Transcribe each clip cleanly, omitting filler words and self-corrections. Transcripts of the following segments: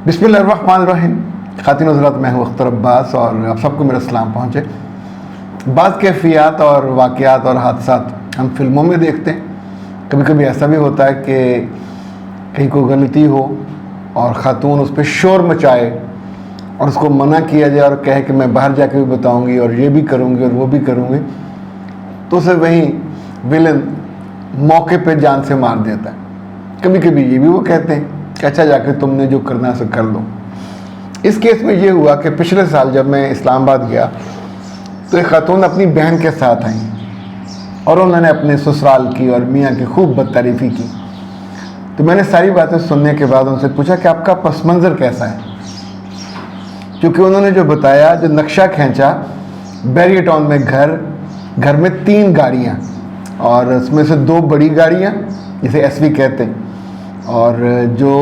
بسم اللہ الرحمن الرحیم. خواتین و حضرات، میں ہوں اختر عباس اور آپ سب کو میرا سلام پہنچے. بعض کیفیات اور واقعات اور حادثات ہم فلموں میں دیکھتے ہیں. کبھی کبھی ایسا بھی ہوتا ہے کہ کہیں کوئی غلطی ہو اور خاتون اس پہ شور مچائے اور اس کو منع کیا جائے اور کہے کہ میں باہر جا کے بھی بتاؤں گی اور یہ بھی کروں گی اور وہ بھی کروں گی، تو اسے وہیں ویلن موقع پہ جان سے مار دیتا ہے. کبھی کبھی یہ بھی وہ کہتے ہیں کہ اچھا جا کے تم نے جو کرنا ہے سو کر لو. اس کیس میں یہ ہوا کہ پچھلے سال جب میں اسلام آباد گیا تو ایک خاتون اپنی بہن کے ساتھ آئیں اور انہوں نے اپنے سسرال کی اور میاں کی خوب بد تعریفی کی. تو میں نے ساری باتیں سننے کے بعد ان سے پوچھا کہ آپ کا پس منظر کیسا ہے، کیونکہ انہوں نے جو بتایا، جو نقشہ کھینچا، بیریئر ٹاؤن میں گھر میں 3 گاڑیاں اور اس میں سے 2 بڑی گاڑیاں جسے ایس وی کہتے ہیں، اور جو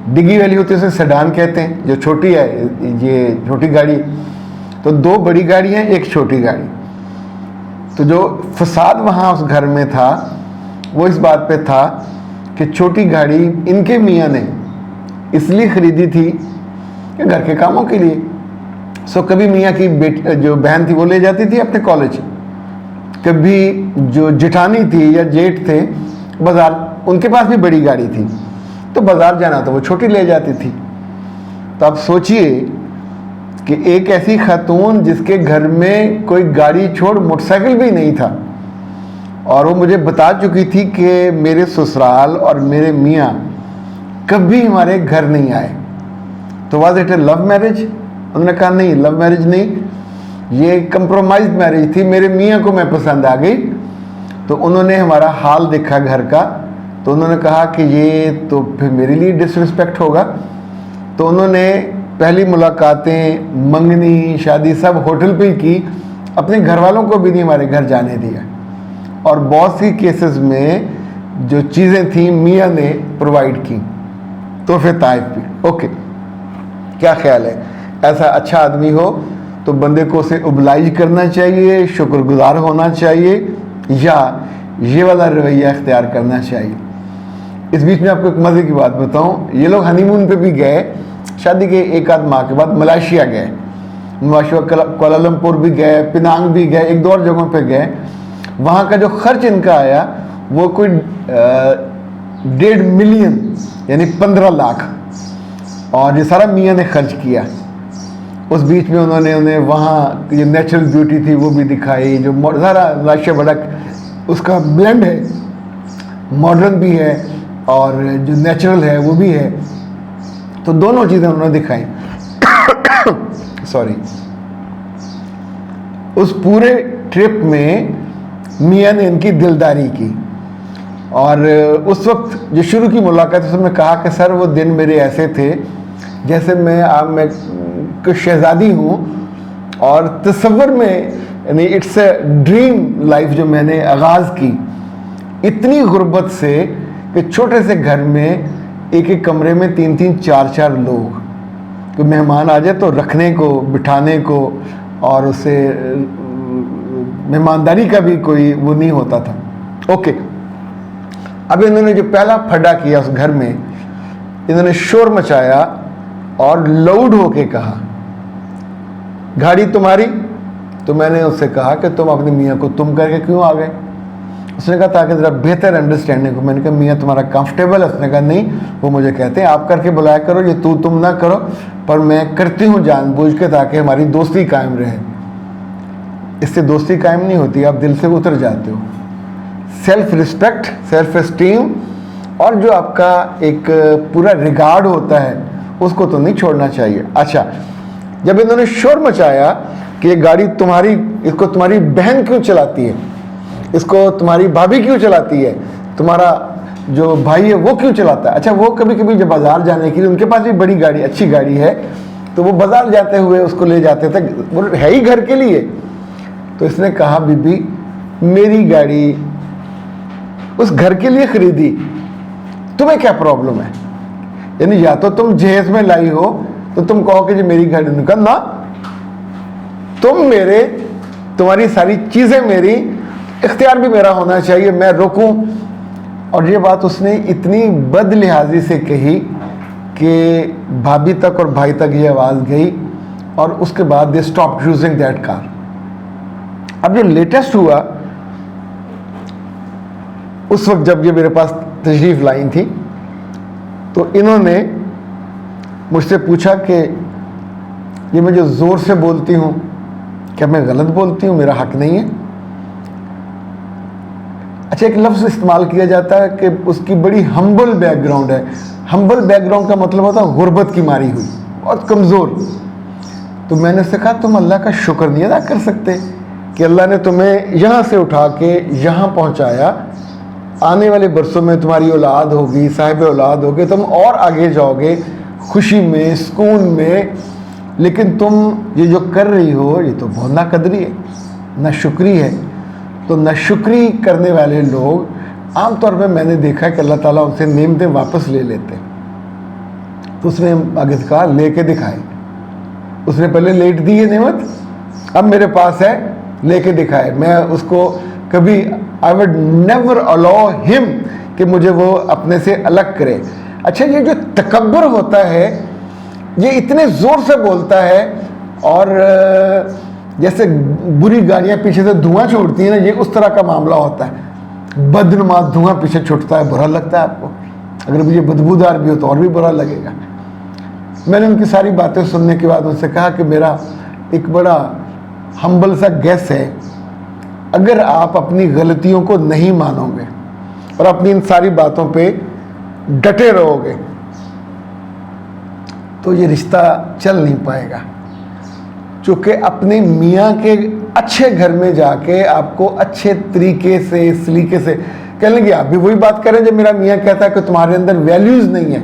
ڈگی والی ہوتی ہے اسے سیڈان کہتے ہیں، جو چھوٹی ہے یہ چھوٹی گاڑی. تو 2 بڑی گاڑیاں، ایک چھوٹی گاڑی. تو جو فساد وہاں اس گھر میں تھا وہ اس بات پہ تھا کہ چھوٹی گاڑی ان کے میاں نے اس لیے خریدی تھی کہ گھر کے کاموں کے لیے. کبھی میاں کی جو بہن تھی وہ لے جاتی تھی اپنے کالج، کبھی جو جٹھانی تھی یا جیٹھ تھے بازار، ان کے پاس بھی بڑی گاڑی تھی تو بازار جانا تو وہ چھوٹی لے جاتی تھی. تو آپ سوچئے کہ ایک ایسی خاتون جس کے گھر میں کوئی گاڑی چھوڑ موٹر سائیکل بھی نہیں تھا، اور وہ مجھے بتا چکی تھی کہ میرے سسرال اور میرے میاں کبھی ہمارے گھر نہیں آئے. تو was it a love marriage? انہوں نے کہا نہیں، لو میرج نہیں، یہ کمپرومائز میرج تھی. میرے میاں کو میں پسند آ گئی. تو انہوں نے ہمارا حال دیکھا گھر کا، تو انہوں نے کہا کہ یہ تو پھر میرے لیے ڈس رسپیکٹ ہوگا. تو انہوں نے پہلی ملاقاتیں، منگنی، شادی سب ہوٹل پہ ہی کی، اپنے گھر والوں کو بھی نہیں ہمارے گھر جانے دیا. اور بہت سی کیسز میں جو چیزیں تھیں میاں نے پرووائڈ کی، تحفے تحائف بھی. اوکے، کیا خیال ہے؟ ایسا اچھا آدمی ہو تو بندے کو اسے اوبلائج کرنا چاہیے، شکر گزار ہونا چاہیے، یا یہ والا رویہ اختیار کرنا چاہیے؟ اس بیچ میں آپ کو ایک مزے کی بات بتاؤں. یہ لوگ ہنی مون پہ بھی گئے، شادی کے 1 آدھ ماہ کے بعد ملائیشیا گئے، کوالالمپور بھی گئے، پنانگ بھی گئے، 1-2 اور جگہوں پہ گئے. وہاں کا جو خرچ ان کا آیا وہ کوئی 1.5 ملین یعنی 15 لاکھ، اور یہ سارا میاں نے خرچ کیا. اس بیچ میں انہوں نے وہاں یہ نیچرل بیوٹی تھی وہ بھی دکھائی، جو سارا ملائیشیا بڑا اس کا بلینڈ ہے، ماڈرن بھی ہے اور جو نیچرل ہے وہ بھی ہے. تو دونوں چیزیں انہوں نے دکھائیں. سوری. اس پورے ٹرپ میں میاں نے ان کی دلداری کی، اور اس وقت جو شروع کی ملاقات اس میں کہا کہ سر وہ دن میرے ایسے تھے جیسے میں شہزادی ہوں، اور تصور میں یعنی اٹس اے ڈریم لائف جو میں نے آغاز کی، اتنی غربت سے کہ چھوٹے سے گھر میں ایک کمرے میں 3-3 4-4 لوگ، کوئی مہمان آ جائے تو رکھنے کو، بٹھانے کو، اور اسے مہمانداری کا بھی کوئی وہ نہیں ہوتا تھا. اوکے، اب انہوں نے جو پہلا پھڈا کیا اس گھر میں، انہوں نے شور مچایا اور لاؤڈ ہو کے کہا گاڑی تمہاری. تو میں نے اس سے کہا کہ تم اپنے میاں کو تم کر کے کیوں آ گئے؟ اس نے کہا تاکہ ذرا بہتر انڈرسٹینڈنگ کو. میں نے کہا میاں تمہارا کمفرٹیبل ہے؟ اس نے کہا نہیں، وہ مجھے کہتے ہیں آپ کر کے بلایا کرو، یہ تم نہ کرو، پر میں کرتی ہوں جان بوجھ کے تاکہ ہماری دوستی قائم رہے. اس سے دوستی قائم نہیں ہوتی، آپ دل سے اتر جاتے ہو. سیلف رسپیکٹ، سیلف اسٹیم اور جو آپ کا ایک پورا ریگارڈ ہوتا ہے اس کو تو نہیں چھوڑنا چاہیے. اچھا، جب انہوں نے شور مچایا کہ یہ گاڑی تمہاری، اس کو تمہاری بہن کیوں چلاتی ہے، اس کو تمہاری بھابھی کیوں چلاتی ہے، تمہارا جو بھائی ہے وہ کیوں چلاتا ہے؟ اچھا، وہ کبھی کبھی جب بازار جانے کے لیے، ان کے پاس بھی بڑی گاڑی، اچھی گاڑی ہے، تو وہ بازار جاتے ہوئے اس کو لے جاتے تھے، وہ ہے ہی گھر کے لیے. تو اس نے کہا بی بی میری گاڑی اس گھر کے لیے خریدی، تمہیں کیا پرابلم ہے؟ یعنی یا تو تم جہیز میں لائی ہو تو تم کہو کہ جی میری گاڑی، نے کہا نا، تم میرے، تمہاری ساری چیزیں میری، اختیار بھی میرا ہونا چاہیے، میں روکوں. اور یہ بات اس نے اتنی بد لحاظی سے کہی کہ بھابھی تک اور بھائی تک یہ آواز گئی اور اس کے بعد they stop using that car. اب جو لیٹسٹ ہوا اس وقت جب یہ میرے پاس تشریف لائیں تھی تو انہوں نے مجھ سے پوچھا کہ یہ میں جو زور سے بولتی ہوں کیا میں غلط بولتی ہوں, میرا حق نہیں ہے؟ اچھا ایک لفظ استعمال کیا جاتا ہے کہ اس کی بڑی ہمبل بیک گراؤنڈ ہے. ہمبل بیک گراؤنڈ کا مطلب ہوتا ہے غربت کی ماری ہوئی, بہت کمزور. تو میں نے اس سے کہا تم اللہ کا شکر نہیں ادا کر سکتے کہ اللہ نے تمہیں یہاں سے اٹھا کے یہاں پہنچایا. آنے والے برسوں میں تمہاری اولاد ہوگی, صاحب اولاد ہوگے, تم اور آگے جاؤ گے خوشی میں, سکون میں. لیکن تم یہ جو کر رہی ہو یہ تو بہت ناقدری ہے, ناشکری ہے. تو ناشکری کرنے والے لوگ عام طور پہ میں نے دیکھا کہ اللہ تعالیٰ ان سے نعمتیں واپس لے لیتے. تو اس نے آگے سے کہا لے کے دکھائے. اس نے پہلے لیٹ دی ہے نعمت, اب میرے پاس ہے, لے کے دکھائے. میں اس کو کبھی I would never allow him کہ مجھے وہ اپنے سے الگ کرے. اچھا یہ جو تکبر ہوتا ہے یہ اتنے زور سے بولتا ہے اور جیسے بری گاڑیاں پیچھے سے دھواں چھوڑتی ہیں نا, یہ اس طرح کا معاملہ ہوتا ہے. بدنما دھواں پیچھے چھوٹتا ہے, برا لگتا ہے آپ کو. اگر یہ بدبودار بھی ہو تو اور بھی برا لگے گا. میں نے ان کی ساری باتیں سننے کے بعد ان سے کہا کہ میرا ایک بڑا ہمبل سا گیس ہے, اگر آپ اپنی غلطیوں کو نہیں مانو گے اور اپنی ان ساری باتوں پہ ڈٹے رہو گے تو یہ رشتہ چل نہیں پائے گا. چونکہ اپنے میاں کے اچھے گھر میں جا کے آپ کو اچھے طریقے سے, سلیقے سے کہنے لگے آپ بھی وہی بات کریں جب میرا میاں کہتا ہے کہ تمہارے اندر ویلیوز نہیں ہے,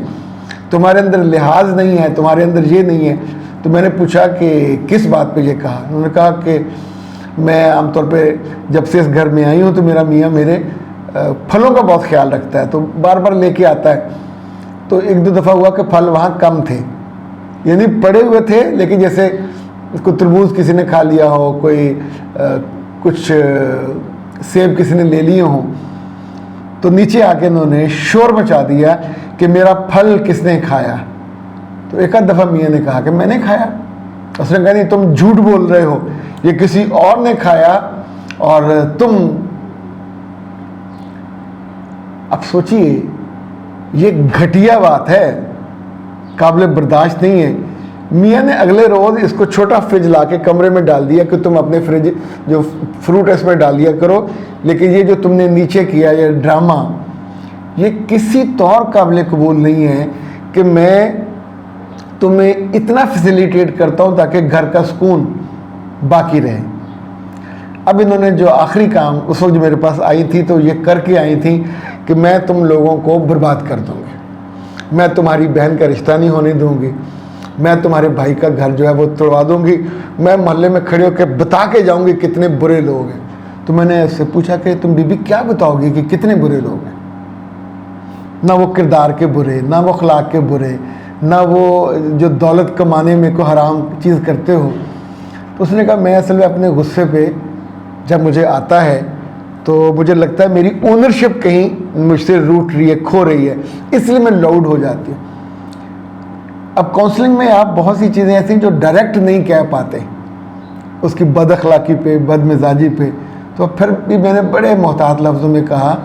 تمہارے اندر لحاظ نہیں ہے, تمہارے اندر یہ نہیں ہے. تو میں نے پوچھا کہ کس بات پہ یہ کہا؟ انہوں نے کہا کہ میں عام طور پہ جب سے اس گھر میں آئی ہوں تو میرا میاں میرے پھلوں کا بہت خیال رکھتا ہے, تو بار بار لے کے آتا ہے. تو ایک دو دفعہ ہوا کہ پھل وہاں کم تھے, یعنی پڑے ہوئے تھے لیکن جیسے کوئی تربوز کسی نے کھا لیا ہو, کوئی کچھ سیب کسی نے لے لیے ہوں. تو نیچے آ کے انہوں نے شور مچا دیا کہ میرا پھل کس نے کھایا. تو ایک آدھ دفعہ میاں نے کہا کہ میں نے کھایا. اس نے کہا نہیں تم جھوٹ بول رہے ہو, یہ کسی اور نے کھایا اور تم. اب سوچئے یہ گھٹیا بات ہے, قابل برداشت نہیں ہے. میاں نے اگلے روز اس کو چھوٹا فریج لا کے کمرے میں ڈال دیا کہ تم اپنے فریج جو فروٹ ہے اس میں ڈال دیا کرو, لیکن یہ جو تم نے نیچے کیا یہ ڈرامہ یہ کسی طور قابل قبول نہیں ہے کہ میں تمہیں اتنا فیسیلیٹیٹ کرتا ہوں تاکہ گھر کا سکون باقی رہے. اب انہوں نے جو آخری کام اس وقت جو میرے پاس آئی تھی تو یہ کر کے آئی تھیں کہ میں تم لوگوں کو برباد کر دوں گی, میں تمہاری بہن کا رشتہ نہیں ہونے دوں گی, میں تمہارے بھائی کا گھر جو ہے وہ توڑوا دوں گی, میں محلے میں کھڑے ہو کے بتا کے جاؤں گی کتنے برے لوگ ہیں. تو میں نے اس سے پوچھا کہ تم بی بی کیا بتاؤ گی کہ کتنے برے لوگ ہیں؟ نہ وہ کردار کے برے, نہ وہ اخلاق کے برے, نہ وہ جو دولت کمانے میں کوئی حرام چیز کرتے ہو. تو اس نے کہا میں اصل میں اپنے غصے پہ جب مجھے آتا ہے تو مجھے لگتا ہے میری اونرشپ کہیں مجھ سے روٹ رہی ہے, کھو رہی ہے, اس لیے میں لاؤڈ ہو جاتی ہوں. اب کاؤنسلنگ میں آپ بہت سی چیزیں ایسی جو ڈائریکٹ نہیں کہہ پاتے, اس کی بد اخلاقی پہ, بد مزاجی پہ. تو پھر بھی میں نے بڑے محتاط لفظوں میں کہا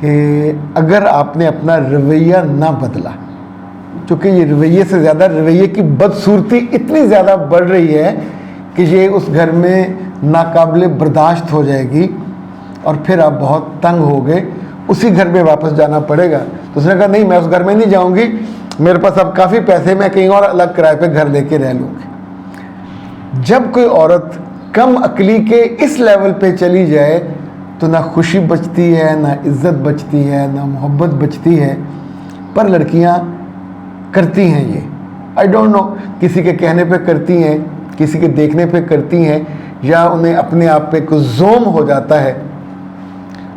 کہ اگر آپ نے اپنا رویہ نہ بدلا, چونکہ یہ رویے سے زیادہ رویے کی بدصورتی اتنی زیادہ بڑھ رہی ہے کہ یہ اس گھر میں ناقابل برداشت ہو جائے گی اور پھر آپ بہت تنگ ہو گئے, اسی گھر میں واپس جانا پڑے گا. تو اس نے کہا نہیں میں اس گھر میں نہیں جاؤں گی, میرے پاس اب کافی پیسے, میں کہیں اور الگ کرائے پہ گھر لے کے رہ لوں گی. جب کوئی عورت کم عقلی کے اس لیول پہ چلی جائے تو نہ خوشی بچتی ہے, نہ عزت بچتی ہے, نہ محبت بچتی ہے. پر لڑکیاں کرتی ہیں یہ, آئی ڈونٹ نو کسی کے کہنے پہ کرتی ہیں, کسی کے دیکھنے پہ کرتی ہیں, یا انہیں اپنے آپ پہ کوئی زوم ہو جاتا ہے.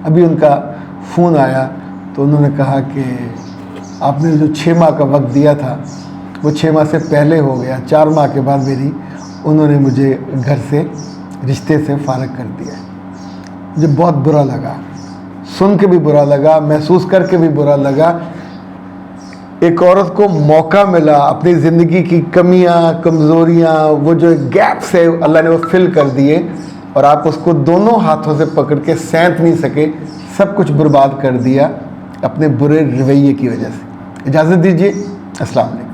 ابھی ان کا فون آیا تو انہوں نے کہا کہ آپ نے جو 6 ماہ کا وقت دیا تھا وہ 6 ماہ سے پہلے ہو گیا, 4 ماہ کے بعد انہوں نے مجھے گھر سے, رشتے سے فارغ کر دیا. مجھے بہت برا لگا, سن کے بھی برا لگا, محسوس کر کے بھی برا لگا. ایک عورت کو موقع ملا اپنی زندگی کی کمیاں کمزوریاں وہ جو گیپس ہے اللہ نے وہ فل کر دیے اور آپ اس کو دونوں ہاتھوں سے پکڑ کے سینت نہیں سکے, سب کچھ برباد کر دیا اپنے برے رویے کی وجہ سے. اجازت دیجیے, السلام علیکم.